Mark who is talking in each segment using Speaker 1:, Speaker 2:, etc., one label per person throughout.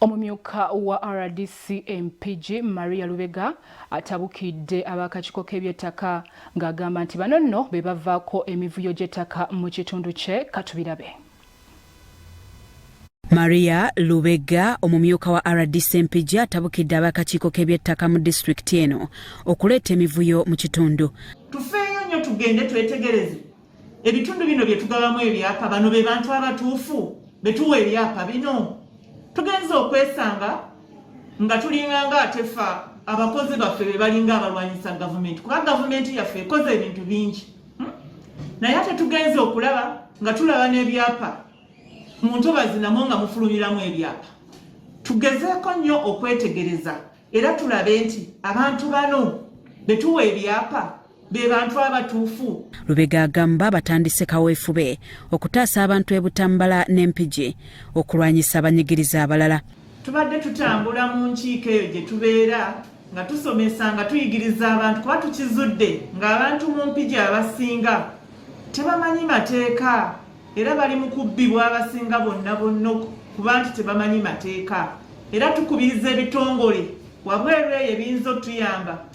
Speaker 1: Omumyuka wa RDC MPG Maria Lubega atabukidde abakakiiko k'ebyettaka ng'agamba nti bano nno be bavaako emivuyo gy'ettaka mu kitundu kye. Katubirabe.
Speaker 2: Maria Lubega omumyuka wa RDC MPG atabukidde abakakiiko k'ebyettaka mu disitulikiti eno okuleeta emivuyo mu kitundu.
Speaker 3: Tufeeyo nnyo tugende twetegereze ebitundu bino bye tugabamu ebyapa, bano be bantu abatuufu betuwa ebyapa bino. Tugenze okwesanga nga tulinganga atefa abakozi baffe be balinga abalwanyisa gavumenti, kuba gavumenti yaffe ekoze ebintu bingi, naye ate tugenze okulaba nga tulaba n'ebyapa mu ntobazi namwo nga mufulumiramu ebyapa. Tugezeeko nnyo okwetegereza era tulabe nti abantu bano betuwa ebyapa be bantu abatuufu.
Speaker 2: Lubega agamba batandise kaweefube okutaasa abantu e Butambala n'Empigi okulwanyisa abanyigiriza abalala.
Speaker 3: Tubadde tutambula mu nkiiko eyo gye tubeera nga tusomesa nga tuyigiriza abantu, kuba tukizudde ng'abantu mu Mpigi abasinga tebamanyi mateeka era bali mu kubbibwa abasinga bonna kuba nti tebamanyi mateeka. Era tukubiriza ebitongole wabweru eyo ebiyinza otuyamba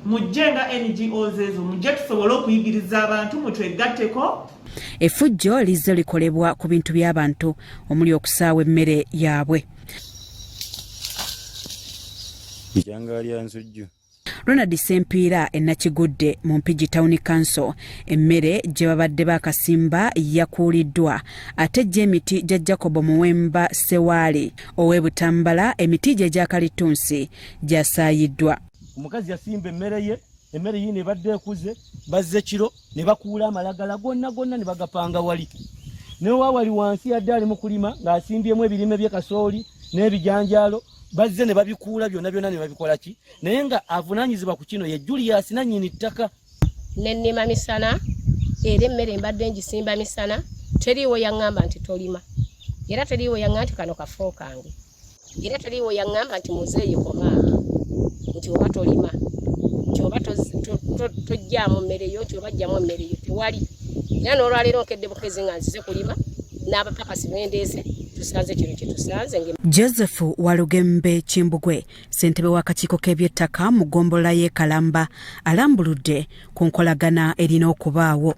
Speaker 3: mujje nga NGOs ezo mujje tusobole okuyigiriza abantu mutwegatteko.
Speaker 2: Effujjo lizze likolebwa ku bintu by'abantu omuli okusaawa emmere yaabwe. Ronald Sempiira ennakigudde mu Mpigi Town Council emmere gye babadde bakasimba yakuuliddwa ate gy'emiti gya Jacob Muwemba Sewaali ow'e Butambala emiti gye gya Kalitunsi gyasaayiddwa.
Speaker 4: Omukazi yasimba emmere ye nebadde ekuze bazze kiro ne bakuula amalagala gonna ne bagapanga wali. Newa wali wansi yadde ali mu kulima ng'asimbyemu ebirime by'e kasooli n'ebijanjaalo bazze ne babikuula byonna ne babikola ki? Naye nga avunaanyizibwa ku kino ye Julius nannyini ttaka.
Speaker 5: Nennima misana era emmere mbadde ngisimba misana, teriiwo yaŋŋamba nti tolima era teriiwo yaŋŋamba nti kano kafo kange era teriiwo yaŋŋamba nti muzeeyi koma nti oba tolima nti oba tojjaamu mmere yo nti oba jjamu emmere yo tewali. Era n'olwaleero nkedde bukezi nga nzize kulima n'abapakasi bendeese tusanze kino kye tusanze.
Speaker 2: Joseph Walugembe Kimbugwe ssentebe w'akakiiko k'ebyettaka mu ggombolola y'e Kalamba alambuludde ku nkolagana erina okubaawo.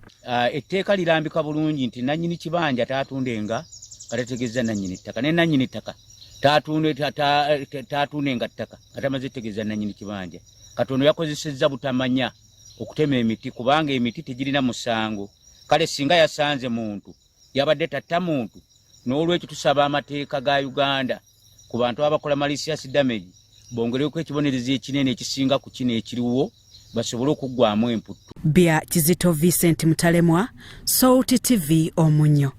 Speaker 6: Etteeka lirambika bulungi nti nannyini kibanja taatundenga katategeeza nannyini ttaka, ne nannyini ttaka taatundenga ttaka katamaze tegeeza nannyini kibanja. Katono yakozesezza butamanya okutema emiti kubanga emiti tegirina musango. Kale singa yasanze muntu yabadde tatta muntu. N'olwekyo tusaba amateeka ga Uganda ku bantu abakola malicious damage bongereko ekibonerezo ekinene ekisinga ku kino ekiriwo basobole okuggwamu emputtu.
Speaker 2: Bya Kizito Vincent Mutalemwa, Salt TV Omunyo.